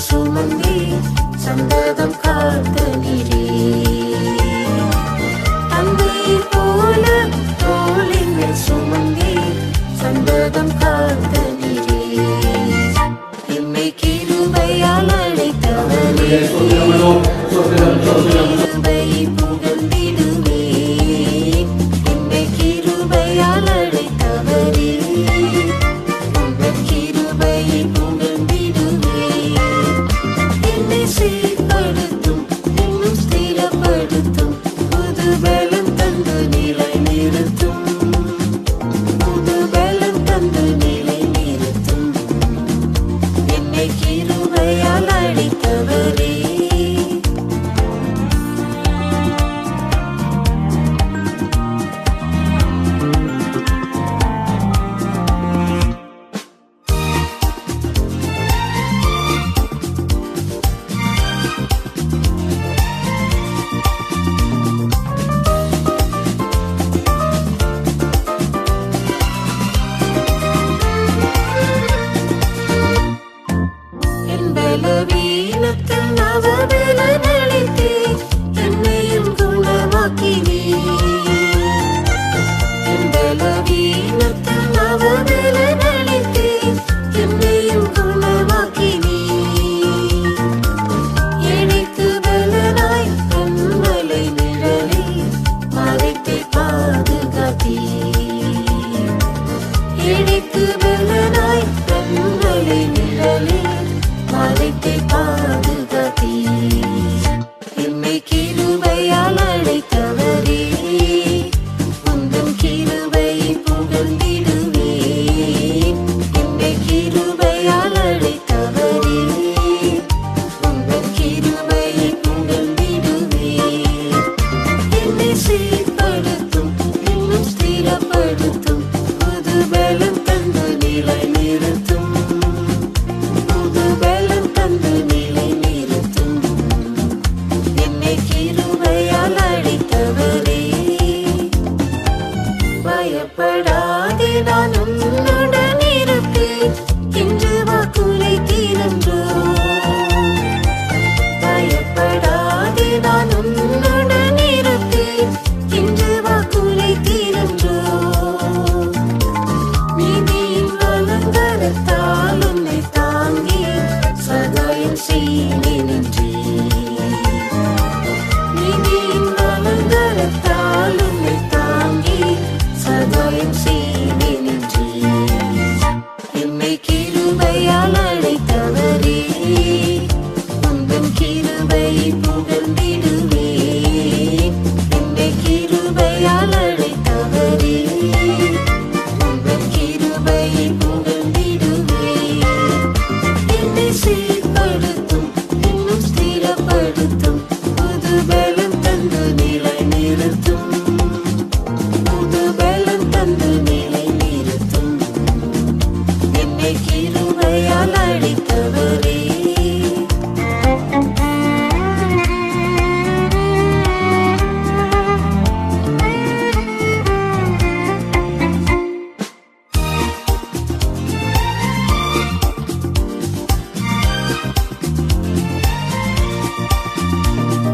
சுமந்தே சந்ததம் காத்த நீரே. தந்தையை போல தோளின் மேல் சுமந்தே சந்ததம் காத்த நீரே. என்னை கிருபையால் அழைத்தவரே, கிருபையை புகழ்ந்திடுவேன். என்னை கிருபையால் அழைத்தவரே, உங்கள் கிருபையை புகழ்ந்திடுவேன். என்னை சீர்படுத்தும், இன்னும் ஸ்திரப்படுத்தும், புது பலம் தந்து நிலை நிறுத்தும், புது பலம் தந்து நிலை நிறுத்தும். என்னை கிருபையால் அழைத்தவரே. பலவீனத்தில் நவபலனளித்தே என்னையும் குணமாக்கினே. என் பலவீனத்தில் நவபலனளித்தே என்னையும் குணமாக்கினே. எனக்கு பலனாய் கண்மலை நிழலே மறைத்தே பாதுகாத்தே. எனக்கு பலனாய் கண்மலை நிழலே மறைத்தே பாதுகாத்தே. என்னை கிருபையால் அழைத்தவரே, உந்தன் கிருபையை புகழ்ந்திடுவேன். என்னை கிருபையால் அழைத்தவரே, உந்தன் கிருபையை புகழ்ந்திடுவேன். என்னை சீர்படுத்தும், இன்னும் ஸ்திரப்படுத்தும், புது பலம் தந்து நிலை நிறுத்தும், புது பலம் தந்து நிலை நிறுத்தும். என்னை கிருபையால் அழைத்தவரே. பயப்படாதே, நான் உன்னுடன் இருப்பேன் என்று வாக்குரைத்தீரன்றோ. பயப்படாதே, நான் உன்னுடன் இருப்பேன் என்று வாக்குரைத்தீரன்றோ. நீதியின் அலங்காரத்தால் உன்னை தாங்கி சகாயம் செய்து நின்றேன். நீதியின் அலங்காரத்தால் உன்னை தாங்கி சகாயம் செய்து நின்றேன். என்னை கிருபையால் அழைத்தவரே, உந்தன் கிருபையை புகழ்ந்திடுவேன். என்னை கிருபையால் அழைத்தவரே, உந்தன் கிருபையை புகழ்ந்திடுவேன். என்னை சீர்படுத்தும், இன்னும் ஸ்திரப்படுத்தும், புது பலம் தந்து நிலை நிறுத்தும், புது பலம் தந்து நிலை நிறுத்தும். என்னை கிருபையால் அழைத்தவரே, உந்தன் கிருபையை புகழ்ந்திடுவேன். என்னை சீர்படுத்தும், இன்னும் ஸ்திரப்படுத்தும், புது பலம் தந்து நிலை நிறுத்தும், புது பலம் தந்து நிலை நிறுத்தும். என்னை கிருபையால்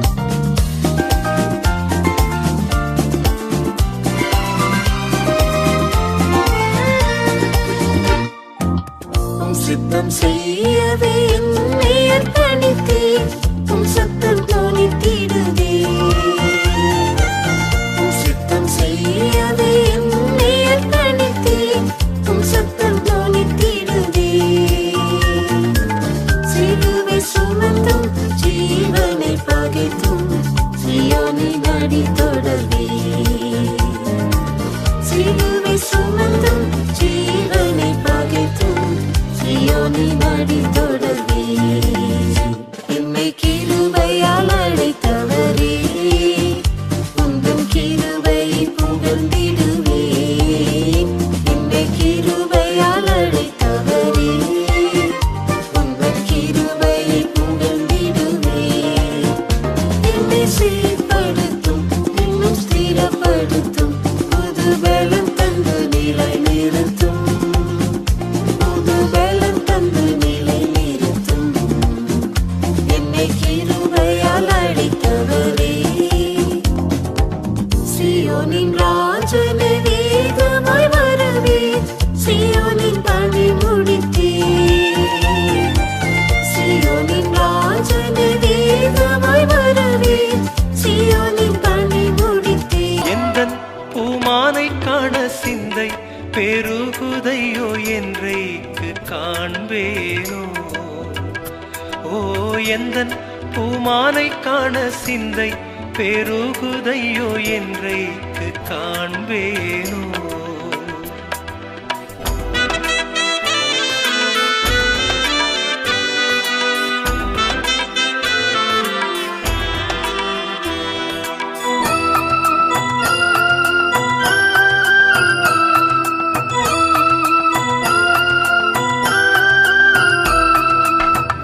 அழைத்தவரே, உந்தன் கிருபையை புகழ்ந்திடுவேன். என்னை சீர்படுத்தும், இன்னும் ஸ்திரப்படுத்தும், புது சித்தம் செய்யவே என்னை அர்ப்பணித்தேன். உம் சத்தம் தொனித்திடுதே. உம் சித்தம் செய்யவே என்னை அர்ப்பணித்தேன். உம் சத்தம் தொனித்திடுதே. சிலுவை சுமந்தும் ஜீவனை பகைத்தும் சீயோனின் அடி தொடர்வே. சிலுவை சுமந்தும் ஜீவனை பகைத்தும் சீயோனின் அடி தொடர்வே. என்னை கிருபையால் அழைத்தவரே, உந்தன் கிருபையை புகழ்ந்திடுவேன். என்னை கிருபையால் அழைத்தவரே, உந்தன் கிருபையை புகழ்ந்திடுவேன். என்னை சீர்படுத்தும், இன்னும் ஸ்திரப்படுத்தும், புது பலம் தந்து நிலை நிறுத்தும், புது பலம் தந்து நிலை நிறுத்தும். எந்தன் பூமானை காண சிந்தை பெருகுதையோ என்றைக்கு காண்பேனோ.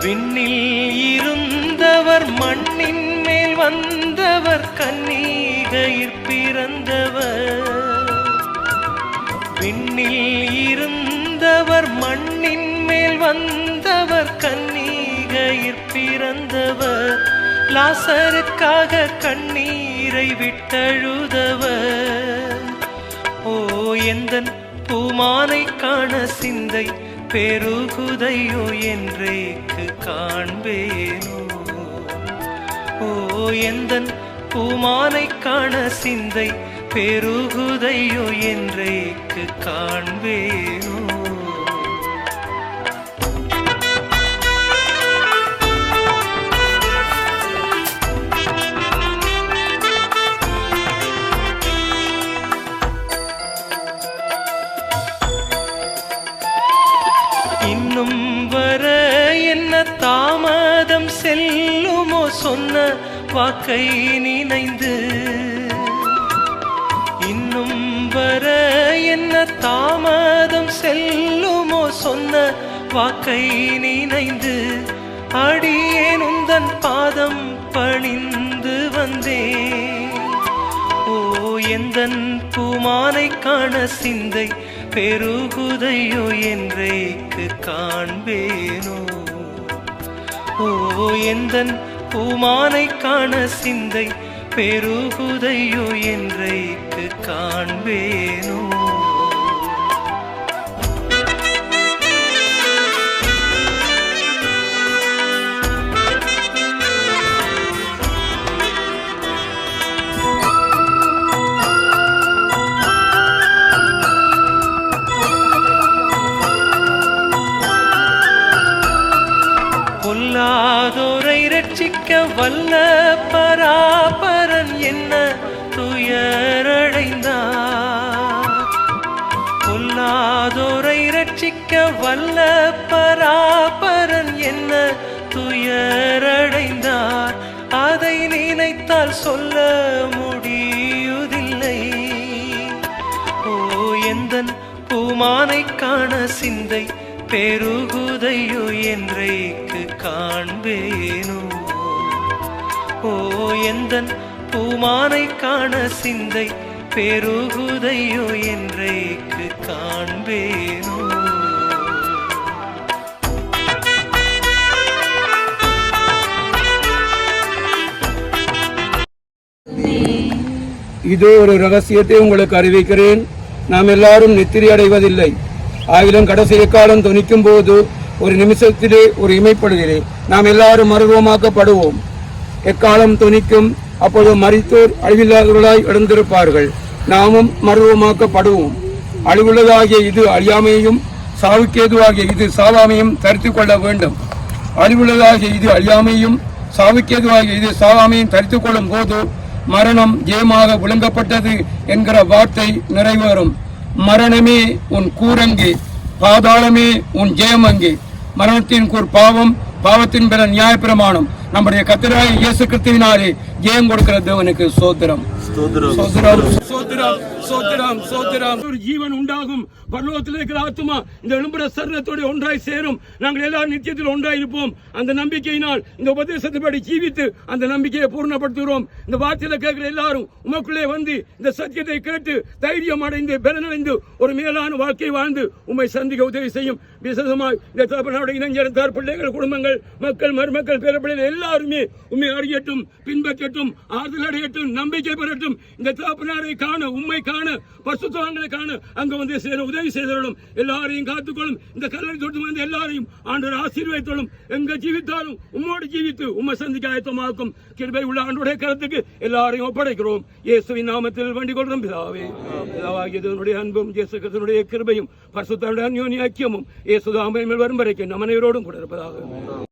விண்ணில் இருந்தவர் மண்ணின் மேல் வந்தவர் கன்னிகையிற் பிறந்தவர். விண்ணில் இருந்தவர் மண்ணின் மேல் வந்தவர் கன்னிகையிற் பிறந்தவர். லாசருக்காக கண்ணீரை விட்டழுதவர். ஓ எந்தன் பூமானை காண சிந்தை பெருகுதையோ என்றைக்கு காண்பேனோ. ஓ எந்தன் பூமானை காண சிந்தை பெருகுதையோ என்றைக்கு காண்பேனோ. இன்னும் வர என்ன தாமதம் செல்லுமோ சொன்ன வாக்கை நினைந்து. இன்னும் வர என்ன தாமதம் செல்லுமோ சொன்ன வாக்கை நினைந்து. அடியேன் உந்தன் பாதம் பணிந்து வந்தேன். ஓ எந்தன் பூமானை காண சிந்தை பெருகுதையோ என்றைக்கு காண்பேனோ. ஓ எந்தன் பூமானை காண சிந்தை பெருகுதையோ என்றைக்கு காண்பேனோ. பொல்லாதோரை ரட்சிக்க வல்ல பராபரன் என்ன துயரடைந்தார். பொல்லாதோரை ரட்சிக்க வல்ல பராபரன் என்ன துயரடைந்தார். அதை நினைத்தால் சொல்ல முடியுதில்லை. ஓ எந்தன் பூமானை காண சிந்தை பெருகுதையோ என்றைக்கு காண்பேனோ. ஓ எந்தன் பூமானை காண சிந்தை பெருகுதையோ என்றைக்கு காண்பேனோ. இதோ ஒரு ரகசியத்தை உங்களுக்கு அறிவிக்கிறேன். நாம் எல்லாரும் நித்திரை அடைவதில்லை. ஆயிலும் கடைசி எக்காலம் தொனிக்கும் போது ஒரு நிமிஷத்திலே ஒரு இமைப்படுகிறே நாம் எல்லாரும் மறுரூபமாக்கப்படுவோம். எக்காலம் தொனிக்கும், அப்போது மரித்தோர் அழிவில்லாதவர்களாய் எழுந்திருப்பார்கள். நாமும் மறுரூபமாக்கப்படுவோம். அழிவுள்ளதாகிய இது அழியாமையும் சாவுக்கேதுவாகிய இது சாவாமையும் தரித்து கொள்ள வேண்டும். அழிவுள்ளதாகிய இது அழியாமையும் சாவுக்கேதுவாகிய இது சாவாமையும் தரித்து கொள்ளும் போது மரணம் ஜெயமாக விளங்கப்பட்டது என்கிற வார்த்தை நிறைவேறும். மரணமே உன் கூரங்கே, பாதாளமே உன் ஜெயமங்கே. மரணத்தின் கூர் பாவம், பாவத்தின் பிற நியாய பிரமாணம். நம்முடைய கர்த்தராகிய இயேசு கிறிஸ்துவினாலே ஜெயம் கொடுக்கிற தேவனுக்கு ஸ்தோத்திரம். ஒரு ஜீவன் உண்டாகும். பரலோகத்தில் இருக்கிற ஆத்துமா இந்த எழும்புற சரீரத்தோடு ஒன்றாய் சேரும். நாங்கள் எல்லாரும் நித்தியத்தில் ஒன்றாய் இருப்போம். அந்த நம்பிக்கையினால் இந்த உபதேசத்தைப்படி ஜீவித்து அந்த நம்பிக்கையை பூர்ணப்படுத்துகிறோம். இந்த வார்த்தையில கேட்கிற எல்லாரும் உமக்குள்ளே வந்து இந்த சத்தியத்தை கேட்டு தைரியம் அடைந்து பலனடைந்து ஒரு மேலான வாழ்க்கை வாழ்ந்து உம்மை சந்திக்க உதவி செய்யும். விசேஷமாய் இந்த தகப்பனுடைய இளைஞர் பிள்ளைகள், குடும்பங்கள், மக்கள், மருமக்கள், பிற பிள்ளைகள் எல்லாருமே உண்மை அறியட்டும், பின்பற்றட்டும், ஆறுதல் அடையட்டும், நம்பிக்கை பெறட்டும். இந்த தகப்பனாரை காண, உண்மை காண, பரிசுத்தவான்களை காண அங்க வந்து சேர உதவி செய்தவர்களும் எல்லாரையும் காத்துக்கொள்ளும். இந்த கல்லறை தொட்டு வந்து எல்லாரையும் ஆண்டவர் ஆசீர்வதித்தோளும். எங்க ஜீவித்தாலும் உம்மோடு ஜீவித்து உம்மை சந்திக்க ஆயத்தமாக்கும். கிருபை உள்ள ஆண்டவருடைய கருத்துக்கு எல்லாரையும் ஒப்படைக்கிறோம். இயேசுவின் நாமத்தில் வேண்டிக் கொள்கிறோம் பிதாவே. பிதாவாகிய அன்பும் இயேசு கிறிஸ்துவினுடைய கிருபையும் பரிசுத்தருடைய அந்யோன்ய ஐக்கியமும் இயேசுதாமே வரும் வரைக்கும் நம்ம அனைவரோடும் கூட இருப்பதாக.